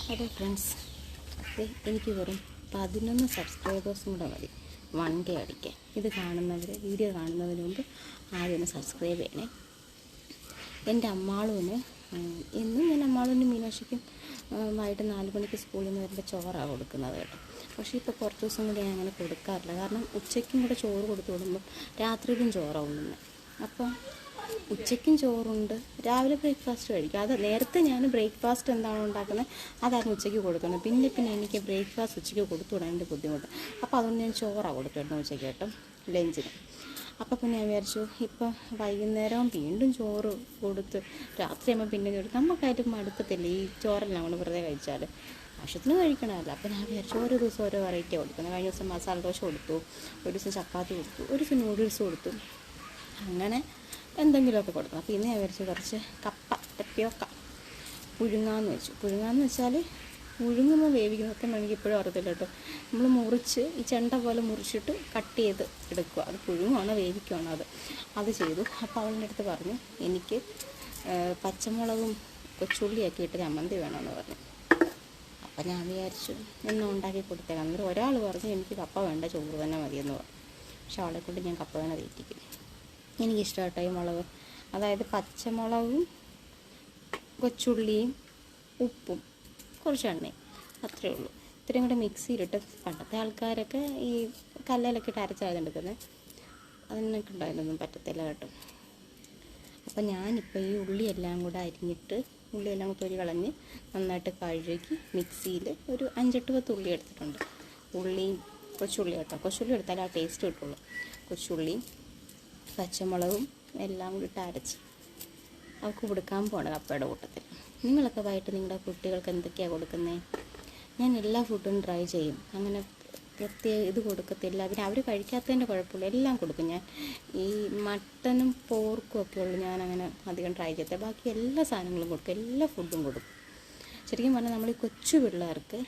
Hello friends, എനിക്ക് വെറും 11 സബ്സ്ക്രൈബേഴ്സും കൂടെ മതി 1K അടിക്കാൻ. ഇത് കാണുന്നവർ, വീഡിയോ കാണുന്നതിന് മുമ്പ് ആദ്യം ഒന്ന് സബ്സ്ക്രൈബ് ചെയ്യണേ. എൻ്റെ അമ്മാളുവിന് എന്നും ഞാൻ അമ്മാളുവിൻ്റെ മീനാക്ഷിക്കും വൈകിട്ട് 4 മണിക്ക് സ്കൂളിൽ നിന്ന് വരുമ്പോൾ ചോറാണ് കൊടുക്കുന്നത് കേട്ടോ. പക്ഷേ ഇപ്പോൾ കുറച്ച് ദിവസം കൂടി ഞാൻ അങ്ങനെ കൊടുക്കാറില്ല. കാരണം ഉച്ചയ്ക്കും കൂടെ ചോറ് കൊടുത്തു വിടുമ്പോൾ രാത്രിയിലും ചോറാണ് ഉണ്ണുന്നത്. അപ്പം ഉച്ചയ്ക്കും ചോറുണ്ട്, രാവിലെ ബ്രേക്ക്ഫാസ്റ്റ് കഴിക്കും. അത് നേരത്തെ ഞാൻ ബ്രേക്ക്ഫാസ്റ്റ് എന്താണോ ഉണ്ടാക്കുന്നത് അതായിരുന്നു ഉച്ചയ്ക്ക് കൊടുക്കുന്നത്. പിന്നെ എനിക്ക് ബ്രേക്ക്ഫാസ്റ്റ് ഉച്ചയ്ക്ക് കൊടുത്തു വിടാൻ എൻ്റെ ബുദ്ധിമുട്ട്. അപ്പോൾ അതുകൊണ്ട് ഞാൻ ചോറാണ് കൊടുത്തു വിടുന്നത് ഉച്ചയ്ക്ക് കേട്ടോ, ലഞ്ചിന്. അപ്പോൾ പിന്നെ ഞാൻ വിചാരിച്ചു ഇപ്പം വൈകുന്നേരം വീണ്ടും ചോറ് കൊടുത്ത് രാത്രിയാകുമ്പോൾ പിന്നെ കൊടുത്ത് നമുക്കായിട്ട് മടുക്കത്തില്ല ഈ ചോറെല്ലാം നമ്മൾ വെറുതെ കഴിച്ചാൽ. ആവശ്യത്തിന് കഴിക്കണമല്ലോ. അപ്പോൾ ഞാൻ വിചാരിച്ചു ഓരോ ദിവസം ഓരോ വെറൈറ്റി കൊടുക്കുന്നത്. കഴിഞ്ഞ ദിവസം മസാല ദോശ കൊടുത്തു, ഒരു ദിവസം ചപ്പാത്തി കൊടുത്തു, ഒരു ദിവസം നൂഡിൽസ് കൊടുത്തു, അങ്ങനെ എന്തെങ്കിലുമൊക്കെ കൊടുക്കണം. അപ്പോൾ ഇന്ന് ഞാൻ വിചാരിച്ചു കുറച്ച് കപ്പ ടപ്പിയൊക്ക പുഴുങ്ങാമെന്ന് വെച്ചു. പുഴുങ്ങാമെന്ന് വെച്ചാൽ പുഴുങ്ങുമ്പോൾ വേവിക്കുന്നതൊക്കെ എനിക്ക് ഇപ്പോഴും അറിയത്തില്ല കേട്ടോ. നമ്മൾ മുറിച്ച് ഈ ചെണ്ട പോലെ മുറിച്ചിട്ട് കട്ട് ചെയ്ത് എടുക്കുക. അത് പുഴുങ്ങുവാണോ വേവിക്കുകയാണോ അത് ചെയ്തു. അപ്പോൾ അവളുടെ അടുത്ത് പറഞ്ഞു എനിക്ക് പച്ചമുളകും കൊച്ചുള്ളിയൊക്കെ ഇട്ട് ചമ്മന്തി വേണമെന്ന് പറഞ്ഞു. അപ്പം ഞാൻ വിചാരിച്ചു എന്നും ഉണ്ടാക്കി കൊടുത്തേക്കാം. അന്നേരം ഒരാൾ പറഞ്ഞു എനിക്ക് കപ്പ വേണ്ട, ചോറ് തന്നെ മതിയെന്ന് പറഞ്ഞു. പക്ഷെ അവളെ കൊണ്ട് ഞാൻ കപ്പ തന്നെ തീറ്റിക്കും. എനിക്കിഷ്ടമായിട്ടോ ഈ മുളക്, അതായത് പച്ചമുളകും കൊച്ചുള്ളിയും ഉപ്പും കുറച്ച് എണ്ണയും, അത്രയേ ഉള്ളൂ. ഇത്രയും കൂടെ മിക്സിയിലിട്ട്, പണ്ടത്തെ ആൾക്കാരൊക്കെ ഈ കല്ലിലൊക്കെ ഇട്ട് അരച്ചായിരുന്നു എടുക്കുന്നത്. അതിനൊക്കെ ഉണ്ടായിരുന്നൊന്നും പറ്റത്തില്ല കേട്ടോ. അപ്പം ഞാനിപ്പോൾ ഈ ഉള്ളിയെല്ലാം കൂടെ അരിഞ്ഞിട്ട് ഉള്ളിയെല്ലാം തൊലി കളഞ്ഞ് നന്നായിട്ട് കഴുകി മിക്സിയിൽ ഒരു 5-8 ഉള്ളി എടുത്തിട്ടുണ്ട്. ഉള്ളിയും കൊച്ചുള്ളി കേട്ടോ, കൊച്ചുള്ളി എടുത്താൽ ആ ടേസ്റ്റ് കിട്ടുള്ളൂ. കൊച്ചുള്ളിയും പച്ചമുളകും എല്ലാം കൂടി ഇട്ട് അരച്ച് അവൾക്ക് കൊടുക്കാൻ പോകണം കപ്പയുടെ കൂട്ടത്തിൽ. നിങ്ങളൊക്കെ വൈകിട്ട് നിങ്ങളുടെ കുട്ടികൾക്ക് എന്തൊക്കെയാണ് കൊടുക്കുന്നത്? ഞാൻ എല്ലാ ഫുഡും ട്രൈ ചെയ്യും, അങ്ങനെ പ്രത്യേക ഇത് കൊടുക്കത്തില്ല. പിന്നെ അവർ കഴിക്കാത്തതിൻ്റെ കുഴപ്പമില്ല, എല്ലാം കൊടുക്കും ഞാൻ. ഈ മട്ടനും പോർക്കും ഒക്കെ ഉള്ളു ഞാൻ അങ്ങനെ അധികം ട്രൈ ചെയ്തത്. ബാക്കി എല്ലാ സാധനങ്ങളും കൊടുക്കും, എല്ലാ ഫുഡും കൊടുക്കും. ശരിക്കും പറഞ്ഞാൽ നമ്മൾ ഈ കൊച്ചു പിള്ളേർക്ക്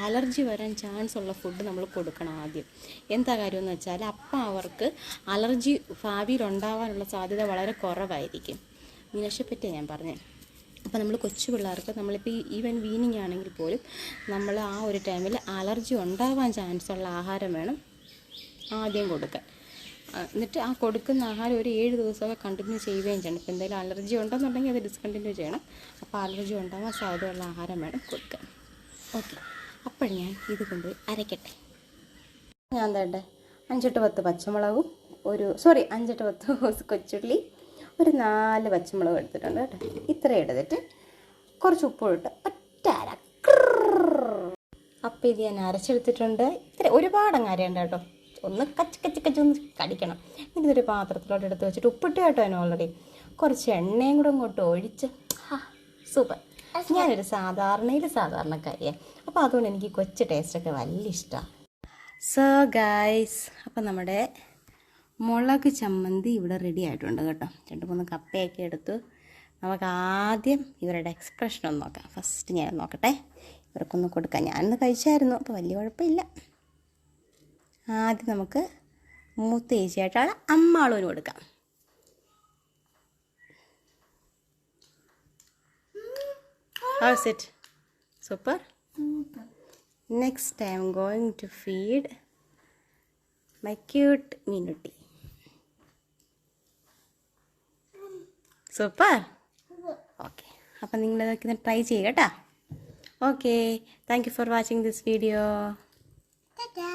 അലർജി വരാൻ ചാൻസ് ഉള്ള ഫുഡ് നമ്മൾ കൊടുക്കണം ആദ്യം. എന്താ കാര്യമെന്ന് വെച്ചാൽ അപ്പം അവർക്ക് അലർജി ഭാവിയിൽ ഉണ്ടാവാനുള്ള സാധ്യത വളരെ കുറവായിരിക്കും. മീനാക്ഷിയെപ്പറ്റിയാണ് ഞാൻ പറഞ്ഞത്. അപ്പോൾ നമ്മൾ കൊച്ചു പിള്ളേർക്ക് നമ്മളിപ്പോൾ ഈവൻ വീനിങ് ആണെങ്കിൽ പോലും നമ്മൾ ആ ഒരു ടൈമിൽ അലർജി ഉണ്ടാവാൻ ചാൻസ് ഉള്ള ആഹാരം വേണം ആദ്യം കൊടുക്കാൻ. എന്നിട്ട് ആ കൊടുക്കുന്ന ആഹാരം ഒരു 7 ദിവസമൊക്കെ കണ്ടിന്യൂ ചെയ്യുകയും ചെയ്യണം. ഇപ്പോൾ എന്തെങ്കിലും അലർജി ഉണ്ടെന്നുണ്ടെങ്കിൽ അത് ഡിസ്കണ്ടിന്യൂ ചെയ്യണം. അപ്പോൾ അലർജി ഉണ്ടാവാൻ സാധ്യതയുള്ള ആഹാരം വേണം കൊടുക്കാൻ. ഓക്കെ, അപ്പോൾ ഞാൻ ഇത് കൊണ്ടുപോയി അരയ്ക്കട്ടെ. ഞാൻ തേണ്ടേ 5-10 പച്ചമുളകും 5-10 കൊച്ചുള്ളി, ഒരു 4 പച്ചമുളക് എടുത്തിട്ടുണ്ട് കേട്ടോ. ഇത്രയും എടുത്തിട്ട് കുറച്ച് ഉപ്പിട്ട് ഒറ്റ അര. അപ്പം ഇത് ഞാൻ അരച്ചെടുത്തിട്ടുണ്ട്. ഒരുപാട് അങ്ങ് അരയണ്ട കേട്ടോ, ഒന്ന് കച്ചൊന്ന് കടിക്കണം. എന്നിട്ടൊരു പാത്രത്തിലോട്ട് എടുത്ത് വെച്ചിട്ട് ഉപ്പിട്ട് കേട്ടോ അതിന് ഓൾറെഡി. കുറച്ച് എണ്ണയും കൂടെ അങ്ങോട്ട് ഒഴിച്ച് സൂപ്പർ. ഞാനൊരു സാധാരണക്കാരിയാണ്, അപ്പോൾ അതുകൊണ്ട് എനിക്ക് കൊച്ചു ടേസ്റ്റൊക്കെ വലിയ ഇഷ്ടമാണ്. സോ ഗൈസ്, അപ്പം നമ്മുടെ മുളക് ചമ്മന്തി ഇവിടെ റെഡി ആയിട്ടുണ്ട് കേട്ടോ. 2-3 കപ്പയൊക്കെ എടുത്തു. നമുക്ക് ആദ്യം ഇവരുടെ എക്സ്പ്രഷൻ ഒന്ന് നോക്കാം. ഫസ്റ്റ് ഞാൻ നോക്കട്ടെ, ഇവർക്കൊന്ന് കൊടുക്കാം. ഞാനൊന്ന് കഴിച്ചായിരുന്നു, അപ്പോൾ വലിയ കുഴപ്പമില്ല. ആദ്യം നമുക്ക് മൂത്ത ചേച്ചിയായിട്ടാണ് അമ്മാളൂന് കൊടുക്കാം. How's it? Super? Next I am going to feed my cute Minuti. Super? Okay. അപ്പോൾ നിങ്ങളിതൊക്കെ ട്രൈ ചെയ്യുക കേട്ടോ. Okay. Thank you for watching this video. Ta-da.